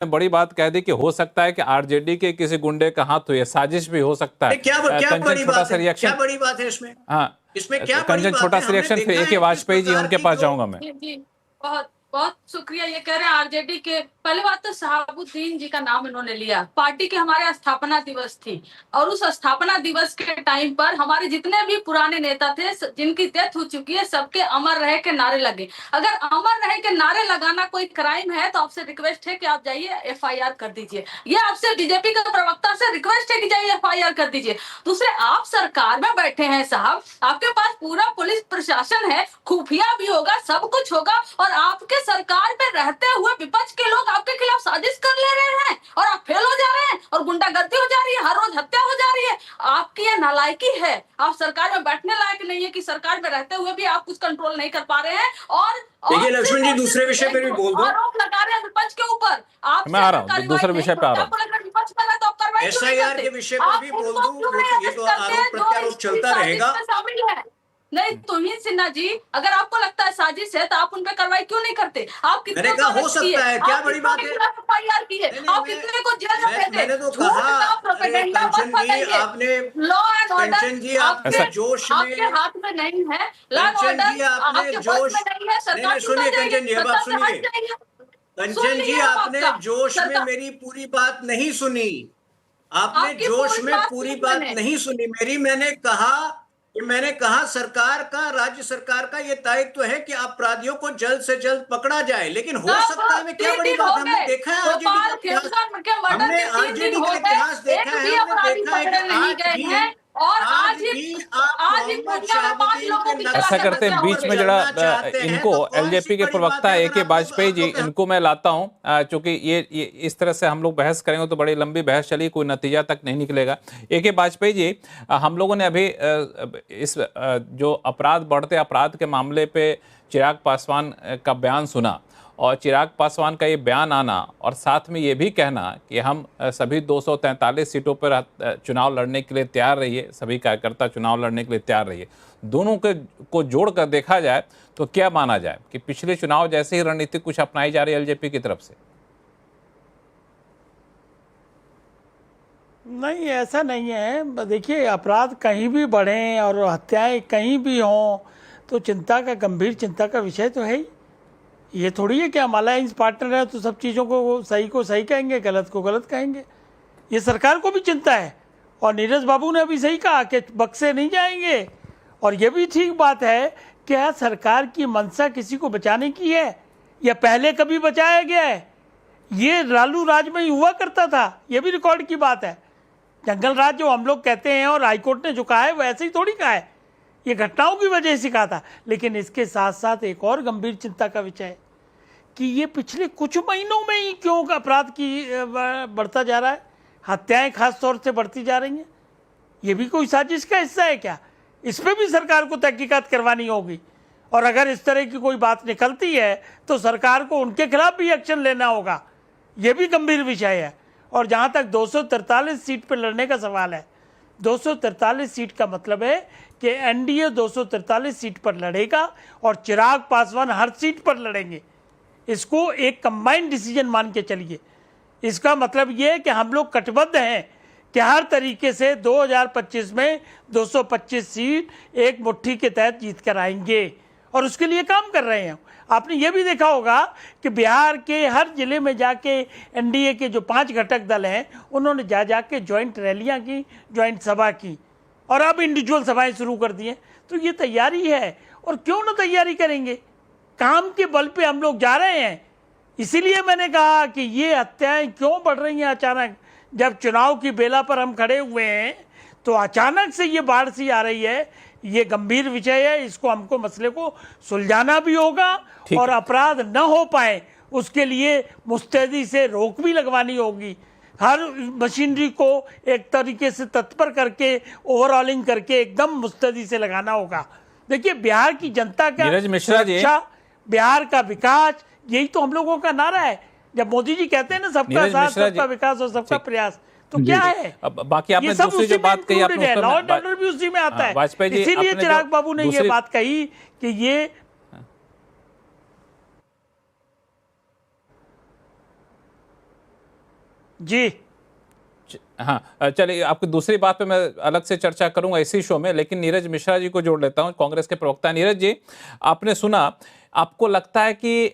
बड़ी बात कह दी कि हो सकता है कि आरजेडी के किसी गुंडे का हाथ हो, ये साजिश भी हो सकता है। क्या बड़ी बात है? क्या बड़ी बात है इसमें? हाँ, इसमें क्या बड़ी कंचन, बात छोटा है? सा रिएक्शन, फिर ए.के. वाजपेयी जी, उनके पास जाऊंगा मैं। जी, बहुत बहुत शुक्रिया। ये कह रहे हैं आरजेडी के, पहली बात तो शहाबुद्दीन जी का नाम इन्होंने लिया। पार्टी के हमारे स्थापना दिवस थी और उस स्थापना दिवस के टाइम पर हमारे जितने भी पुराने नेता थे जिनकी डेथ हो चुकी है, सबके अमर रहे के नारे लगे। अगर अमर रहे के नारे लगाना कोई क्राइम है तो आपसे रिक्वेस्ट है कि आप जाइए एफआईआर कर दीजिए। ये आपसे बीजेपी के प्रवक्ता से रिक्वेस्ट है कि जाइए एफआईआर कर दीजिए। दूसरे, आप सरकार में बैठे हैं साहब, आपके पास पूरा पुलिस प्रशासन है, खुफिया भी होगा, सब कुछ होगा, और आपके सरकार में रहते हुए विपक्ष के लोग आपके खिलाफ साजिश कर ले रहे हैं और आप फेल हो जा रहे हैं और गुंडागर्दी हो जा रही है, हर रोज हत्या हो जा रही है। आपकी ये नालायकी है। आप सरकार में बैठने लायक नहीं है कि सरकार में रहते हुए भी आप कुछ कंट्रोल नहीं कर पा रहे हैं। और देखिए लक्ष्मण जी, दूसरे विषय पे भी बोल दो। आरोप लगा रहे हैं विपक्ष के ऊपर। आप मैं आ रहा हूँ, दूसरे विषय पे आ रहा हूँ। विपक्ष में तो कार्रवाई एसआईआर के विषय पर भी बोल दूं, ये तो आरोप प्रत्यारोप चलता रहेगा। नहीं, तुहिन सिन्हा जी, अगर आपको लगता है साजिश है तो आप उन पे कार्रवाई क्यों नहीं करते? आप कितने को हो सकता है, क्या बड़ी बात है? एफआईआर की है, आप कितने को जेल में भेजे? मैंने तो कहा, कंचन जी, आपने लॉ एंड ऑर्डर आपके जोश में, आपके हाथ में नहीं है। Law and Kanchan ji, order आपने आपके जोश हाथ में नहीं है। सरकार सुनिए कंचन जी, अब आप सुनिए। कंचन जी, आपने जोश में मेरी पूरी बात नहीं सुनी। आपने जोश में पूरी बात नहीं सुनी मेरी। मैंने कहा सरकार का, राज्य सरकार का ये दायित्व है कि अपराधियों को जल्द से जल्द पकड़ा जाए, लेकिन हो सकता है, क्या बड़ी बात, हमने देखा है आरजेडी का इतिहास देखा है, हमने देखा है कि आज भी ऐसा करते हैं, बीच में जरा इनको एलजेपी के प्रवक्ता ए.के. वाजपेयी जी, इनको मैं लाता हूं, क्योंकि ये इस तरह से हम लोग बहस करेंगे तो बड़ी लंबी बहस चली, कोई नतीजा तक नहीं निकलेगा। ए.के. वाजपेयी जी, हम लोगों ने अभी इस जो बढ़ते अपराध के मामले पे चिराग पासवान का बयान सुना, और चिराग पासवान का ये बयान आना और साथ में ये भी कहना कि हम सभी 243 सीटों पर चुनाव लड़ने के लिए तैयार रहिए, सभी कार्यकर्ता चुनाव लड़ने के लिए तैयार रहिए, दोनों को जोड़कर देखा जाए तो क्या माना जाए कि पिछले चुनाव जैसे ही रणनीति कुछ अपनाई जा रही है एलजेपी की तरफ से? नहीं, ऐसा नहीं है। देखिए, अपराध कहीं भी बढ़े और हत्याएं कहीं भी हों तो चिंता का, गंभीर चिंता का विषय तो है ही। ये थोड़ी है कि हम अलायंस पार्टनर है तो सब चीज़ों को सही कहेंगे, गलत को गलत कहेंगे। ये सरकार को भी चिंता है, और नीरज बाबू ने अभी सही कहा कि बक्से नहीं जाएंगे। और ये भी ठीक बात है कि क्या सरकार की मंशा किसी को बचाने की है या पहले कभी बचाया गया है? ये लालू राज में ही हुआ करता था, ये भी रिकॉर्ड की बात है। जंगल राज जो हम लोग कहते हैं और हाईकोर्ट ने जो कहा है वैसे ही थोड़ी कहा है, ये घटनाओं की वजह से कहा था। लेकिन इसके साथ साथ एक और गंभीर चिंता का विषय है कि ये पिछले कुछ महीनों में ही क्यों अपराध की बढ़ता जा रहा है, हत्याएं खास तौर से बढ़ती जा रही हैं। ये भी कोई साजिश का हिस्सा है क्या? इस पर भी सरकार को तहकीकात करवानी होगी, और अगर इस तरह की कोई बात निकलती है तो सरकार को उनके खिलाफ भी एक्शन लेना होगा। ये भी गंभीर विषय है। और जहाँ तक 243 सीट पर लड़ने का सवाल है, 243 सीट का मतलब है कि एनडीए 243 सीट पर लड़ेगा और चिराग पासवान हर सीट पर लड़ेंगे। इसको एक कंबाइंड डिसीजन मान के चलिए। इसका मतलब ये है कि हम लोग कटिबद्ध हैं कि हर तरीके से 2025 में 225 सीट एक मुट्ठी के तहत जीत कर आएंगे, और उसके लिए काम कर रहे हैं। आपने ये भी देखा होगा कि बिहार के हर जिले में जाके एनडीए के जो 5 घटक दल हैं उन्होंने जाके ज्वाइंट रैलियां की, ज्वाइंट सभा की, और अब इंडिविजुअल सभाएं शुरू कर दी हैं। तो ये तैयारी है, और क्यों ना तैयारी करेंगे, काम के बल पे हम लोग जा रहे हैं। इसीलिए मैंने कहा कि ये हत्याएं क्यों बढ़ रही हैं अचानक, जब चुनाव की बेला पर हम खड़े हुए हैं तो अचानक से ये बाढ़ सी आ रही है। ये गंभीर विषय है, इसको हमको मसले को सुलझाना भी होगा, और अपराध न हो पाए उसके लिए मुस्तैदी से रोक भी लगवानी होगी। हर मशीनरी को एक तरीके से तत्पर करके, ओवरऑलिंग करके एकदम मुस्तैदी से लगाना होगा। देखिए, बिहार की जनता का सुरक्षा, बिहार का विकास, यही तो हम लोगों का नारा है। जब मोदी जी कहते हैं ना सबका साथ, सबका विकास और सबका प्रयास, तो क्या है? अब बाकी आपने दूसरी जो बात कही, आपने लॉ एंड ऑर्डर भी उसी में आता है। इसीलिए चिराग बाबू ने ये बात कही कि ये जी हाँ, चलिए आपकी दूसरी बात पे मैं अलग से चर्चा करूंगा इसी शो में, लेकिन नीरज मिश्रा जी को जोड़ लेता हूं, कांग्रेस के प्रवक्ता। नीरज जी, आपने सुना, आपको लगता है कि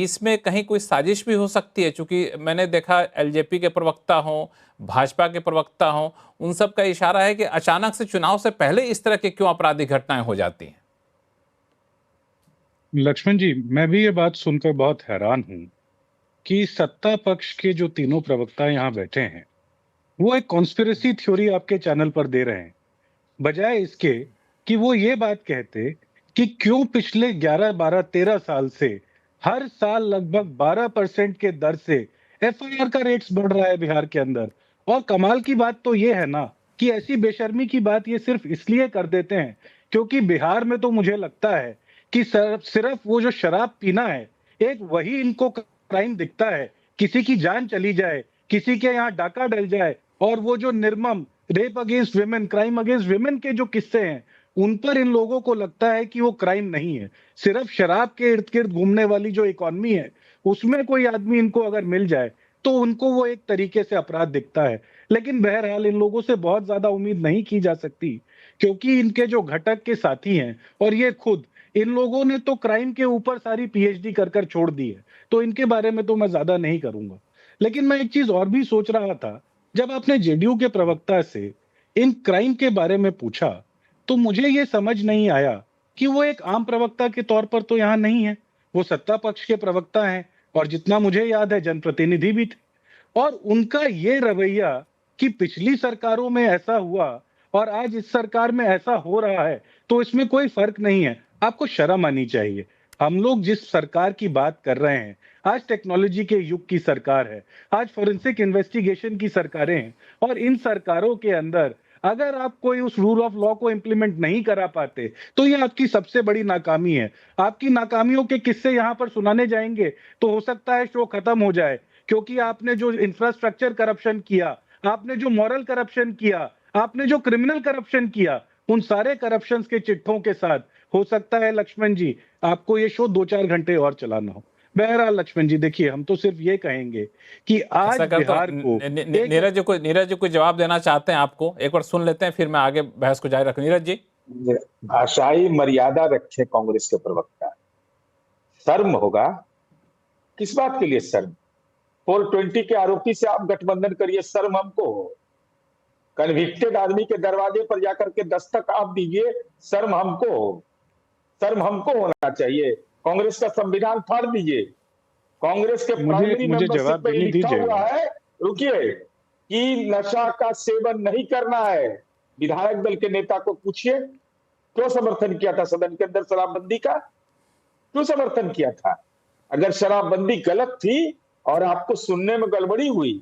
इसमें कहीं कोई साजिश भी हो सकती है? क्योंकि मैंने देखा एलजेपी के प्रवक्ता हों, भाजपा के प्रवक्ता हों, उन सब का इशारा है कि अचानक से चुनाव से पहले इस तरह की क्यों आपराधिक घटनाएं हो जाती हैं? लक्ष्मण जी, मैं भी ये बात सुनकर बहुत हैरान हूं कि सत्ता पक्ष के जो तीनों प्रवक्ता यहाँ बैठे हैं वो एक कॉन्स्पिरेसी थ्योरी आपके चैनल पर दे रहे हैं, बजाय इसके कि वो ये बात कहते कि क्यों पिछले 11, 12, 13 साल से हर साल लगभग 12% के दर से एफआईआर का रेट्स बढ़ रहा है बिहार के अंदर। और कमाल की बात तो ये है ना कि ऐसी बेशर्मी की बात ये सिर्फ इसलिए कर देते हैं क्योंकि बिहार में तो मुझे लगता है कि सिर्फ वो जो शराब पीना है, एक वही इनको क्राइम दिखता है। किसी की जान चली जाए, किसी के यहाँ डाका डल जाए, और वो जो निर्मम rape against women, crime against women के जो किस्से हैं, उन पर इन लोगों को लगता है कि वो क्राइम नहीं है। सिर्फ शराब के इर्द गिर्द घूमने वाली जो इकॉनमी है, उसमें कोई आदमी इनको अगर मिल जाए तो उनको वो एक तरीके से अपराध दिखता है। लेकिन बहरहाल इन लोगों से बहुत ज्यादा उम्मीद नहीं की जा सकती, क्योंकि इनके जो घटक के साथी हैं और ये खुद, इन लोगों ने तो क्राइम के ऊपर सारी पीएचडी कर कर छोड़ दी है, तो इनके बारे में तो मैं ज्यादा नहीं करूंगा। लेकिन मैं एक चीज और भी सोच रहा था, जब आपने जेडीयू के प्रवक्ता से इन क्राइम के बारे में पूछा तो मुझे ये समझ नहीं आया कि वो एक आम प्रवक्ता के तौर पर तो यहाँ नहीं है, वो सत्ता पक्ष के प्रवक्ता हैं, और जितना मुझे याद है जनप्रतिनिधि भी थे। और उनका ये रवैया कि पिछली सरकारों में ऐसा हुआ और आज इस सरकार में ऐसा हो रहा है, तो इसमें कोई फर्क नहीं है, आपको शर्म आनी चाहिए। हम लोग जिस सरकार की बात कर रहे हैं, आज टेक्नोलॉजी के युग की सरकार है, आज फोरेंसिक इन्वेस्टिगेशन की सरकारें हैं, और इन सरकारों के अंदर अगर आप कोई उस रूल ऑफ लॉ को इंप्लीमेंट नहीं करा पाते तो ये आपकी सबसे बड़ी नाकामी है। आपकी नाकामियों के किस्से यहाँ पर सुनाने जाएंगे तो हो सकता है शो खत्म हो जाए, क्योंकि आपने जो इंफ्रास्ट्रक्चर करप्शन किया, आपने जो मॉरल करप्शन किया, आपने जो क्रिमिनल करप्शन किया, उन सारे करप्शन के चिट्ठों के साथ हो सकता है लक्ष्मण जी आपको ये शो 2-4 घंटे और चलाना हो। बहरहाल लक्ष्मण जी देखिए, हम तो सिर्फ ये कहेंगे कि आज ऐसा करता बिहार हूं, को नीरज जी कोई जवाब देना चाहते हैं आपको, एक बार सुन लेते हैं, फिर मैं आगे बहस को जारी रखूं। नीरज जी, भाषाई मर्यादा रखे कांग्रेस के प्रवक्ता, शर्म होगा। किस बात के लिए शर्म? 420 के आरोपी से आप गठबंधन करिए, शर्म हमको हो। कन्विक्टेड आदमी के दरवाजे पर जाकर के दस्तक आप दीजिए, शर्म हमको हो। शर्म हमको होना चाहिए। कांग्रेस का संविधान फाड़ दीजिए। कांग्रेस के प्राइमरी मुझे मेंबरशिप जवाब पे देने लिखा दीजिए। हुआ है, रुकिए, कि नशा का सेवन नहीं करना है। विधायक दल के नेता को पूछिए क्यों समर्थन किया था सदन के अंदर शराबबंदी का, क्यों समर्थन किया था? अगर शराबबंदी गलत थी और आपको सुनने में गड़बड़ी हुई,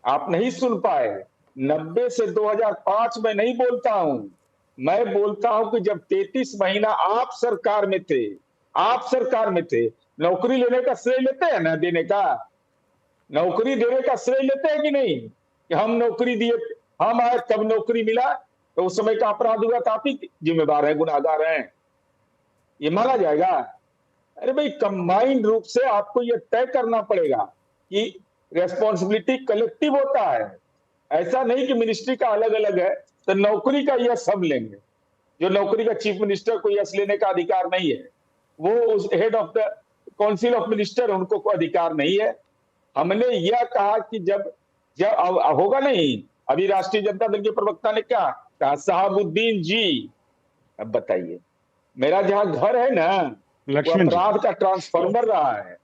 आप नहीं सुन पाए। 90 से 2005 में नहीं बोलता हूं, मैं बोलता हूं कि जब 33 महीना आप सरकार में थे, नौकरी लेने का श्रेय लेते हैं ना, देने का, नौकरी देने का श्रेय लेते हैं कि नहीं? कि हम नौकरी दिए, हम आए तब नौकरी मिला, तो उस समय का अपराध हुआ तो आप ही जिम्मेदार हैं, गुनाहगार हैं, ये माना जाएगा? अरे भाई, कंबाइंड रूप से आपको ये तय करना पड़ेगा कि रेस्पॉन्सिबिलिटी कलेक्टिव होता है। ऐसा नहीं कि मिनिस्ट्री का अलग अलग है तो नौकरी का यश हम लेंगे। जो नौकरी का चीफ मिनिस्टर को यश लेने का अधिकार नहीं है, वो उस head of the council of minister, उनको कोई अधिकार नहीं है। हमने यह कहा कि जब होगा नहीं, अभी राष्ट्रीय जनता दल के प्रवक्ता ने क्या कहा, शहाबुद्दीन जी, अब बताइए, मेरा जहां घर है ना, वो अपराध का ट्रांसफार्मर रहा है।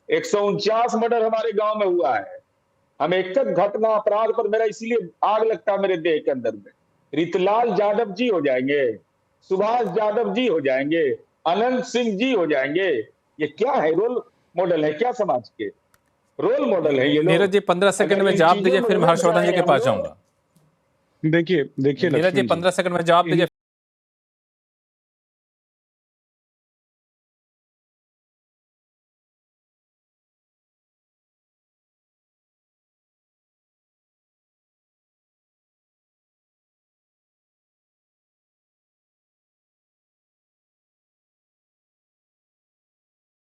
149 मर्डर हमारे गांव में हुआ है। हम एक घटना अपराध पर मेरा इसीलिए आग लगता है मेरे देह के अंदर में। रितलाल यादव जी हो जाएंगे, सुभाष यादव जी हो जाएंगे, अनंत सिंह जी हो जाएंगे। ये क्या है? रोल मॉडल है क्या? समाज के रोल मॉडल है ये लोग। नीरज जी 15 सेकंड में जवाब दीजिए, फिर मैं हर्षवर्धन जी के पास जाऊंगा। देखिए नीरज जी 15 सेकंड में जवाब दीजिए।